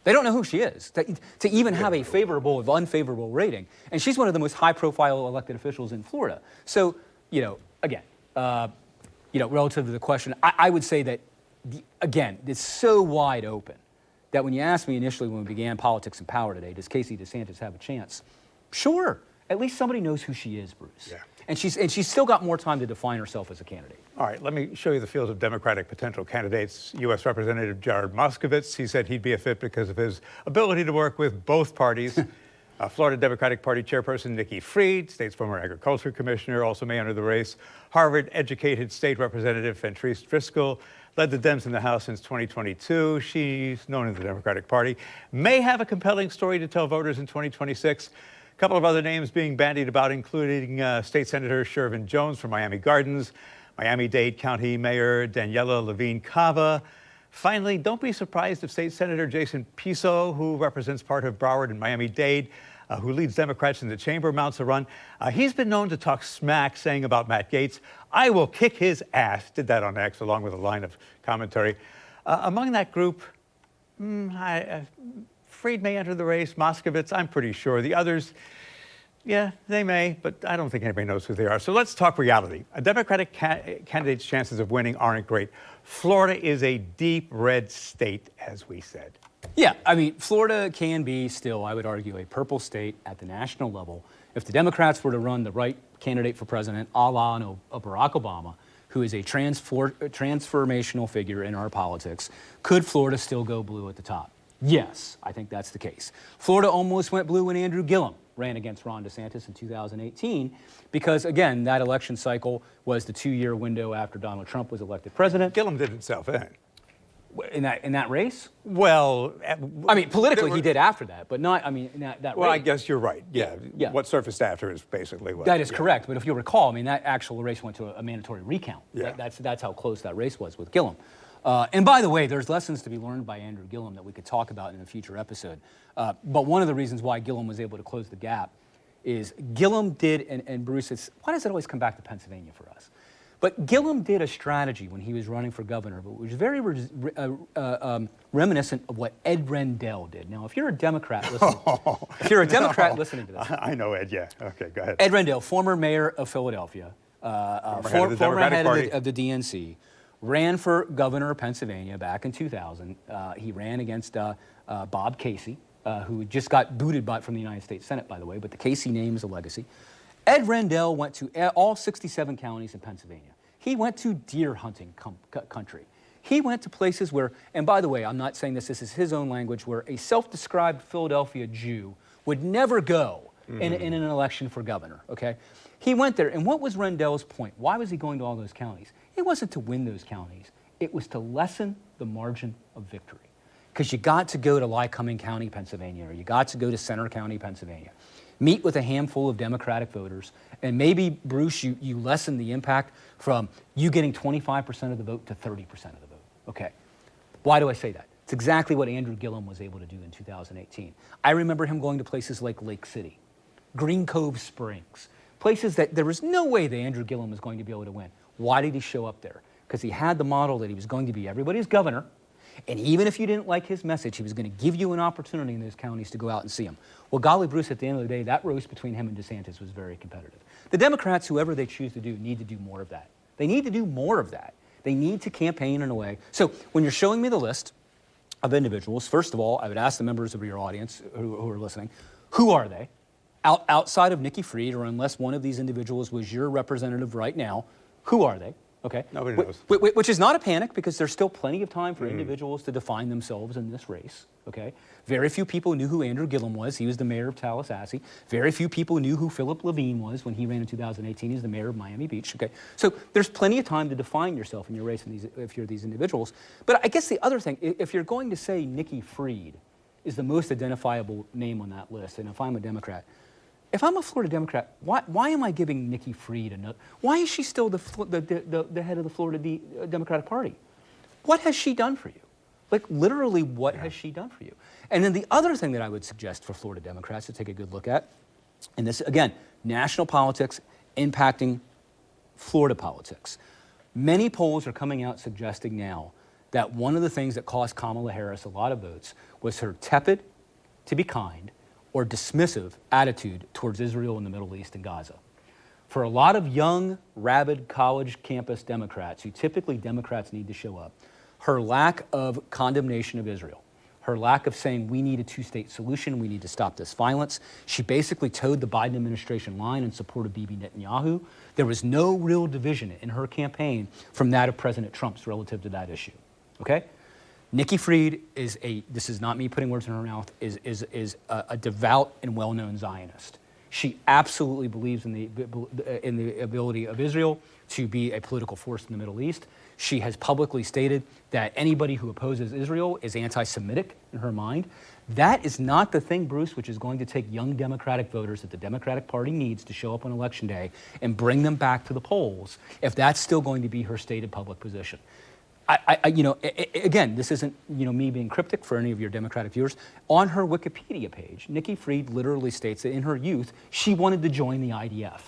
They don't know who she is, to even have a favorable or unfavorable rating. And she's one of the most high-profile elected officials in Florida. So, you know, again, you know, relative to the question, I would say that, again, it's so wide open that when you asked me initially when we began Politics and Power today, does Casey DeSantis have a chance? Sure. At least somebody knows who she is, Bruce. Yeah. And she's still got more time to define herself as a candidate. All right, let me show you the field of Democratic potential candidates. U.S. Representative Jared Moskowitz, he said he'd be a fit because of his ability to work with both parties. Florida Democratic Party chairperson Nikki Fried, state's former agriculture commissioner, also may enter the race. Harvard-educated state representative Fentrice Driscoll led the Dems in the House since 2022. She's known in the Democratic Party. May have a compelling story to tell voters in 2026. A couple of other names being bandied about, including State Senator Shervin Jones from Miami Gardens, Miami-Dade County Mayor Daniela Levine Cava. Finally, don't be surprised if State Senator Jason Piso, who represents part of Broward and Miami-Dade, who leads Democrats in the chamber, mounts a run. He's been known to talk smack, saying about Matt Gaetz, "I will kick his ass." Did that on X, along with a line of commentary. Among that group, Fried may enter the race. Moskowitz, I'm pretty sure. The others, yeah, they may, but I don't think anybody knows who they are. So let's talk reality. A Democratic candidate's chances of winning aren't great. Florida is a deep red state, as we said. Yeah, I mean, Florida can be still, I would argue, a purple state at the national level. If the Democrats were to run the right candidate for president, a la Barack Obama, who is a transformational figure in our politics, could Florida still go blue at the top? Yes, I think that's the case. Florida almost went blue when Andrew Gillum ran against Ron DeSantis in 2018 because, again, that election cycle was the 2-year window after Donald Trump was elected president. Gillum did himself in. In that race? Well, I mean, politically he did after that, but not, I mean, in that well, race. I guess you're right. Yeah. What surfaced after is basically what. That is correct, but if you recall, I mean, that actual race went to a mandatory recount. Yeah. That's how close that race was with Gillum. And by the way, there's lessons to be learned by Andrew Gillum that we could talk about in a future episode. But one of the reasons why Gillum was able to close the gap is Gillum did, and Bruce, why does it always come back to Pennsylvania for us? But Gillum did a strategy when he was running for governor, but which was very reminiscent of what Ed Rendell did. Now, if you're a Democrat listening, to this. I know Ed, yeah. Okay, go ahead. Ed Rendell, former mayor of Philadelphia, former head of the DNC, ran for governor of Pennsylvania back in 2000. He ran against Bob Casey, who just got booted from the United States Senate, by the way, but the Casey name is a legacy. Ed Rendell went to all 67 counties in Pennsylvania. He went to deer hunting country. He went to places where, and by the way, I'm not saying this is his own language, where a self-described Philadelphia Jew would never go in an election for governor, okay? He went there, and what was Rendell's point? Why was he going to all those counties? It wasn't to win those counties. It was to lessen the margin of victory. Because you got to go to Lycoming County, Pennsylvania, or you got to go to Center County, Pennsylvania, meet with a handful of Democratic voters, and maybe, Bruce, you lessen the impact from you getting 25% of the vote to 30% of the vote. Okay. Why do I say that? It's exactly what Andrew Gillum was able to do in 2018. I remember him going to places like Lake City, Green Cove Springs, places that there was no way that Andrew Gillum was going to be able to win. Why did he show up there? Because he had the model that he was going to be everybody's governor, and even if you didn't like his message, he was going to give you an opportunity in those counties to go out and see him. Well, golly, Bruce, at the end of the day, that race between him and DeSantis was very competitive. The Democrats, whoever they choose to do, need to do more of that. They need to do more of that. They need to campaign in a way. So when you're showing me the list of individuals, first of all, I would ask the members of your audience who are listening, who are they? Outside of Nikki Fried, or unless one of these individuals was your representative right now, who are they? Okay? Nobody knows. Which is not a panic, because there's still plenty of time for individuals to define themselves in this race. Okay? Very few people knew who Andrew Gillum was. He was the mayor of Tallahassee. Very few people knew who Philip Levine was when he ran in 2018. He's the mayor of Miami Beach. Okay? So there's plenty of time to define yourself in your race if you're these individuals. But I guess the other thing, if you're going to say Nikki Fried is the most identifiable name on that list, and if I'm a Democrat, if I'm a Florida Democrat, why am I giving Nikki Fried another? Why is she still the head of the Florida Democratic Party? What has she done for you? Like, literally, what has she done for you? And then the other thing that I would suggest for Florida Democrats to take a good look at, and this, again, national politics impacting Florida politics. Many polls are coming out suggesting now that one of the things that cost Kamala Harris a lot of votes was her tepid, to be kind, or dismissive attitude towards Israel and the Middle East and Gaza. For a lot of young, rabid college campus Democrats, who typically Democrats need to show up, her lack of condemnation of Israel, her lack of saying we need a two-state solution, we need to stop this violence, she basically towed the Biden administration line in support of Bibi Netanyahu. There was no real division in her campaign from that of President Trump's relative to that issue, okay? Nikki Fried is this is not me putting words in her mouth, is a devout and well-known Zionist. She absolutely believes in the ability of Israel to be a political force in the Middle East. She has publicly stated that anybody who opposes Israel is anti-Semitic in her mind. That is not the thing, Bruce, which is going to take young Democratic voters that the Democratic Party needs to show up on Election Day and bring them back to the polls if that's still going to be her stated public position. Again, this isn't, me being cryptic for any of your Democratic viewers. On her Wikipedia page, Nikki Fried literally states that in her youth, she wanted to join the IDF.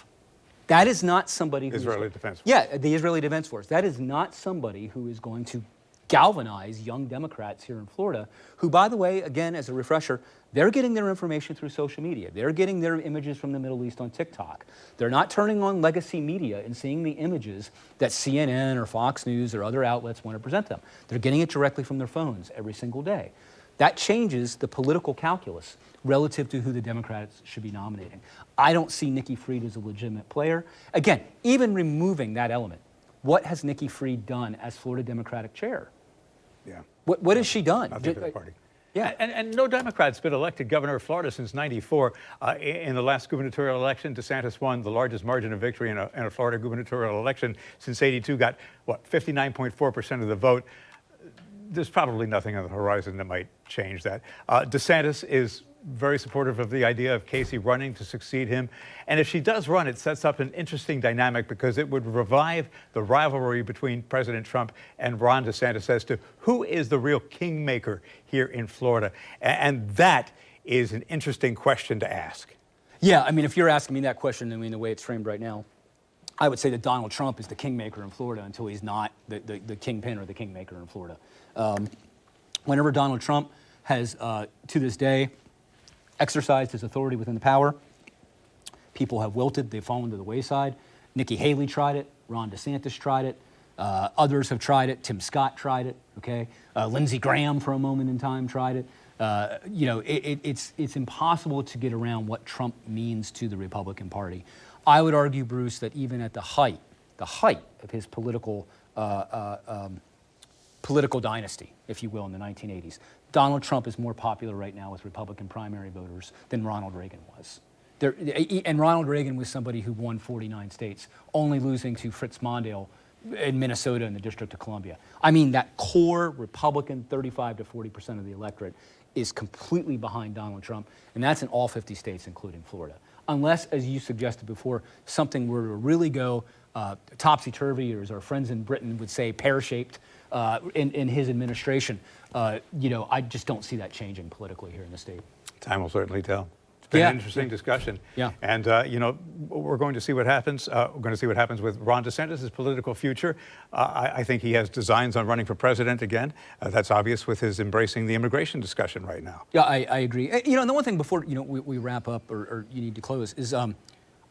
That is not somebody who... Israeli Defense Force. Yeah, the Israeli Defense Force. That is not somebody who is going to galvanize young Democrats here in Florida, who, by the way, again, as a refresher, they're getting their information through social media. They're getting their images from the Middle East on TikTok. They're not turning on legacy media and seeing the images that CNN or Fox News or other outlets want to present them. They're getting it directly from their phones every single day. That changes the political calculus relative to who the Democrats should be nominating. I don't see Nikki Fried as a legitimate player. Again, even removing that element, what has Nikki Fried done as Florida Democratic chair? Yeah. What has she done? Nothing for the party. Yeah. And no Democrat's been elected governor of Florida since '94. In the last gubernatorial election, DeSantis won the largest margin of victory in a Florida gubernatorial election since '82, got, 59.4% of the vote. There's probably nothing on the horizon that might change that. DeSantis is very supportive of the idea of Casey running to succeed him. And if she does run, it sets up an interesting dynamic because it would revive the rivalry between President Trump and Ron DeSantis as to who is the real kingmaker here in Florida. And that is an interesting question to ask. Yeah, I mean, if you're asking me that question, I mean, the way it's framed right now, I would say that Donald Trump is the kingmaker in Florida until he's not the kingpin or the kingmaker in Florida. Whenever Donald Trump has, to this day, exercised his authority within the power, people have wilted, they've fallen to the wayside. Nikki Haley tried it, Ron DeSantis tried it, others have tried it, Tim Scott tried it, okay? Lindsey Graham for a moment in time tried it. It's impossible to get around what Trump means to the Republican Party. I would argue, Bruce, that even at the height of his political dynasty, if you will, in the 1980s, Donald Trump is more popular right now with Republican primary voters than Ronald Reagan was. And Ronald Reagan was somebody who won 49 states, only losing to Fritz Mondale in Minnesota and the District of Columbia. I mean, that core Republican, 35 to 40% of the electorate, is completely behind Donald Trump, and that's in all 50 states, including Florida. Unless, as you suggested before, something were to really go topsy-turvy, or as our friends in Britain would say, pear-shaped in his administration, I just don't see that changing politically here in the state. Time will certainly tell. It's been an interesting discussion. Yeah. And, we're going to see what happens. We're going to see what happens with Ron DeSantis' political future. I think he has designs on running for president again. That's obvious with his embracing the immigration discussion right now. Yeah, I agree. And the one thing before, we wrap up or you need to close is I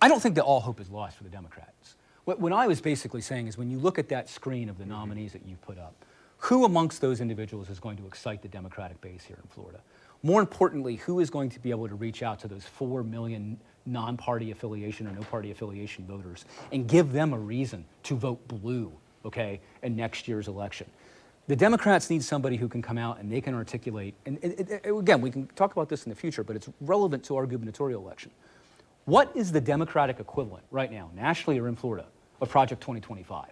don't think that all hope is lost for the Democrats. What I was basically saying is when you look at that screen of the nominees that you've put up, who amongst those individuals is going to excite the Democratic base here in Florida? More importantly, who is going to be able to reach out to those 4 million non-party affiliation or no party affiliation voters and give them a reason to vote blue okay, in next year's election. The Democrats need somebody who can come out and they can articulate, and again, we can talk about this in the future, but it's relevant to our gubernatorial election. What is the Democratic equivalent right now, nationally or in Florida, of Project 2025?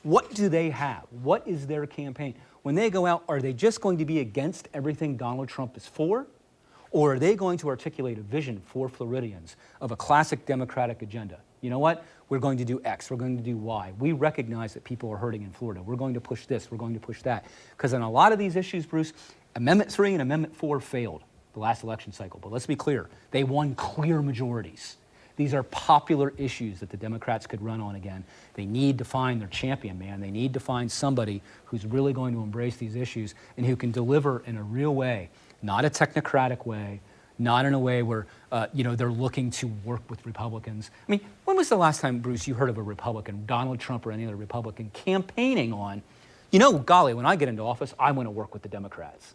What do they have? What is their campaign? When they go out, are they just going to be against everything Donald Trump is for? Or are they going to articulate a vision for Floridians of a classic Democratic agenda? You know what? We're going to do X, we're going to do Y. We recognize that people are hurting in Florida. We're going to push this, we're going to push that. Because on a lot of these issues, Bruce, Amendment 3 and Amendment 4 failed the last election cycle. But let's be clear, they won clear majorities. These are popular issues that the Democrats could run on again. They need to find their champion, man. They need to find somebody who's really going to embrace these issues and who can deliver in a real way, not a technocratic way, not in a way where they're looking to work with Republicans. I mean, when was the last time, Bruce, you heard of a Republican, Donald Trump or any other Republican, campaigning on, golly, when I get into office, I want to work with the Democrats?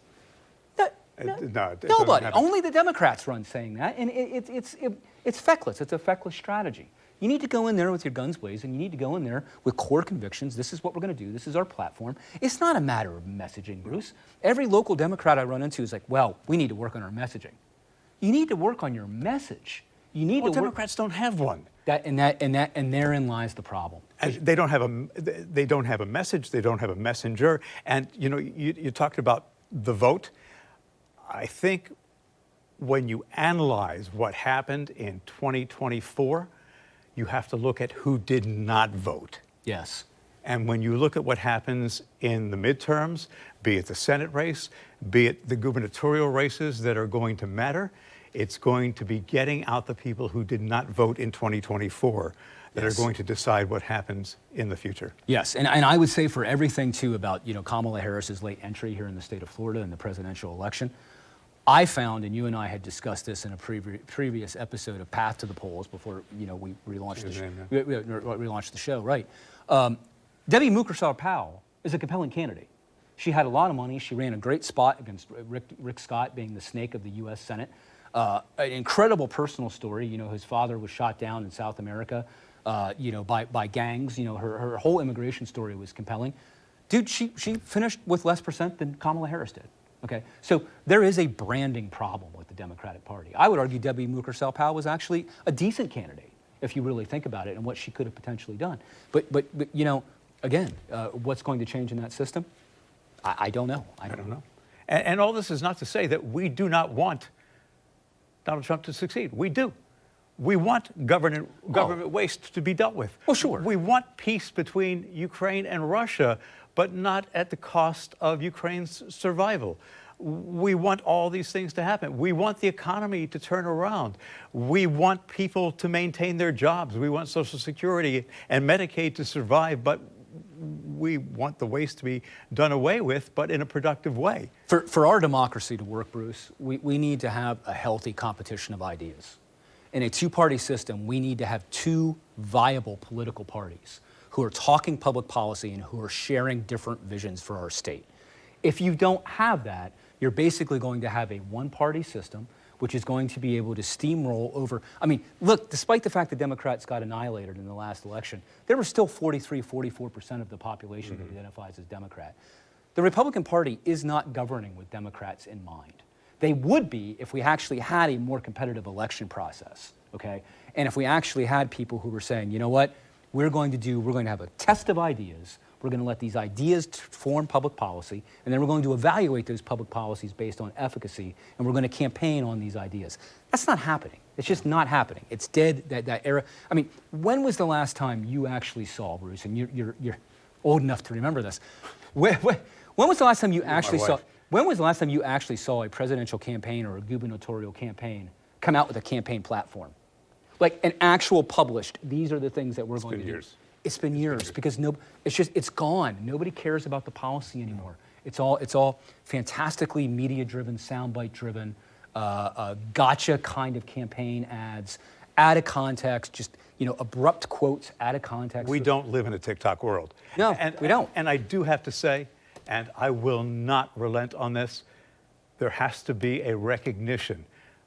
Nobody. Only the Democrats run saying that, and it's feckless. It's a feckless strategy. You need to go in there with your guns blazing. You need to go in there with core convictions. This is what we're going to do. This is our platform. It's not a matter of messaging, Bruce. Every local Democrat I run into is like, well, we need to work on our messaging. You need to work on your message. You need to. Democrats don't have one. And therein lies the problem. And they don't have a message. They don't have a messenger. And you talked about the vote. I think when you analyze what happened in 2024, you have to look at who did not vote. Yes. And when you look at what happens in the midterms, be it the Senate race, be it the gubernatorial races that are going to matter, it's going to be getting out the people who did not vote in 2024 that are going to decide what happens in the future. Yes, and I would say for everything, too, about Kamala Harris's late entry here in the state of Florida in the presidential election, I found, and you and I had discussed this in a previous episode of Path to the Polls before we relaunched the show, right? Debbie Mukersar-Powell is a compelling candidate. She had a lot of money. She ran a great spot against Rick Scott, being the snake of the U.S. Senate. An incredible personal story. His father was shot down in South America, by gangs. Her whole immigration story was compelling. Dude, she finished with less percent than Kamala Harris did. Okay, so there is a branding problem with the Democratic Party. I would argue Debbie Mukersar-Powell was actually a decent candidate, if you really think about it and what she could have potentially done. But again, what's going to change in that system? I don't know. I don't know. And all this is not to say that we do not want Donald Trump to succeed. We do. We want government waste to be dealt with. Well, sure. We want peace between Ukraine and Russia, but not at the cost of Ukraine's survival. We want all these things to happen. We want the economy to turn around. We want people to maintain their jobs. We want Social Security and Medicaid to survive, but we want the waste to be done away with, but in a productive way. For our democracy to work, Bruce, we need to have a healthy competition of ideas. In a two-party system, we need to have two viable political parties who are talking public policy and who are sharing different visions for our state. If you don't have that, you're basically going to have a one-party system which is going to be able to steamroll over. I mean, look, despite the fact that Democrats got annihilated in the last election, there were still 44% of the population that identifies as Democrat. The Republican Party is not governing with Democrats in mind. They would be if we actually had a more competitive election process, okay? And if we actually had people who were saying, you know what, we're going to have a test of ideas. We're going to let these ideas form public policy, and then we're going to evaluate those public policies based on efficacy, and we're going to campaign on these ideas. That's not happening. It's just not happening. It's dead, that era. I mean, when was the last time you actually saw, Bruce, and you're old enough to remember this, when was the last time you actually saw, when was the last time you actually saw a presidential campaign or a gubernatorial campaign come out with a campaign platform? Like an actual published, these are the things that we're going to do. It's been years because it's gone. Nobody cares about the policy anymore. It's all fantastically media-driven, soundbite-driven, gotcha kind of campaign ads, out of context, just abrupt quotes out of context. We don't live in a TikTok world. No, we don't. And I do have to say, and I will not relent on this, there has to be a recognition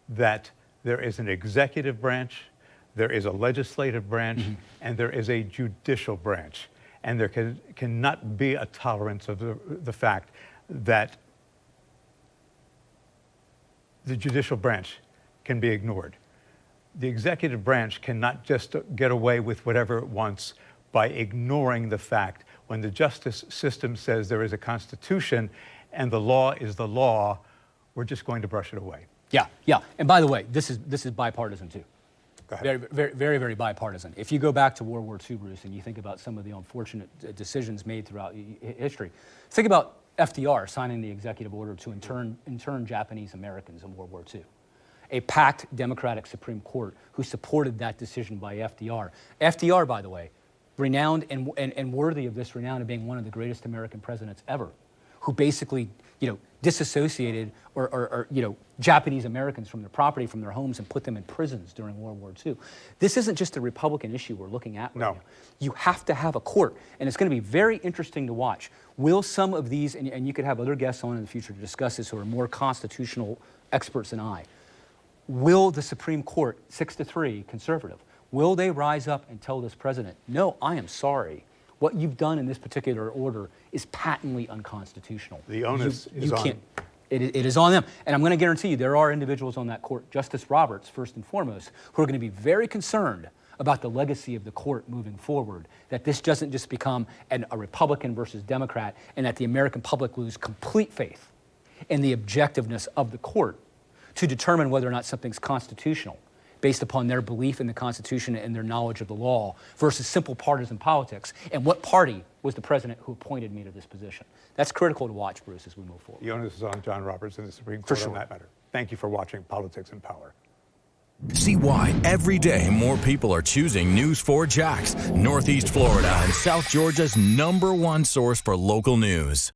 that there is an executive branch, there is a legislative branch, and there is a judicial branch. And there cannot be a tolerance of the fact that the judicial branch can be ignored. The executive branch cannot just get away with whatever it wants by ignoring the fact when the justice system says there is a constitution and the law is the law, we're just going to brush it away. Yeah. And by the way, this is bipartisan too. Go ahead. Very bipartisan. If you go back to World War II, Bruce, and you think about some of the unfortunate decisions made throughout history, think about FDR signing the executive order to intern Japanese Americans in World War II. A packed Democratic Supreme Court who supported that decision by FDR. FDR, by the way, renowned and worthy of this renown of being one of the greatest American presidents ever, who basically, disassociated or Japanese Americans from their property, from their homes, and put them in prisons during World War II. This isn't just a Republican issue we're looking at right now. You have to have a court, and it's going to be very interesting to watch. Will some of these, and you could have other guests on in the future to discuss this who are more constitutional experts than I, will the Supreme Court, 6-3, conservative, will they rise up and tell this president, no, I am sorry. What you've done in this particular order is patently unconstitutional. The onus is on. It is on them. And I'm going to guarantee you there are individuals on that court, Justice Roberts first and foremost, who are going to be very concerned about the legacy of the court moving forward, that this doesn't just become a Republican versus Democrat, and that the American public lose complete faith in the objectiveness of the court to determine whether or not something's constitutional, based upon their belief in the Constitution and their knowledge of the law, versus simple partisan politics. And what party was the president who appointed me to this position? That's critical to watch, Bruce, as we move forward. The onus is on John Roberts and the Supreme Court on that matter. Thank you for watching Politics and Power. See why every day more people are choosing News 4 Jax, Northeast Florida and South Georgia's #1 source for local news.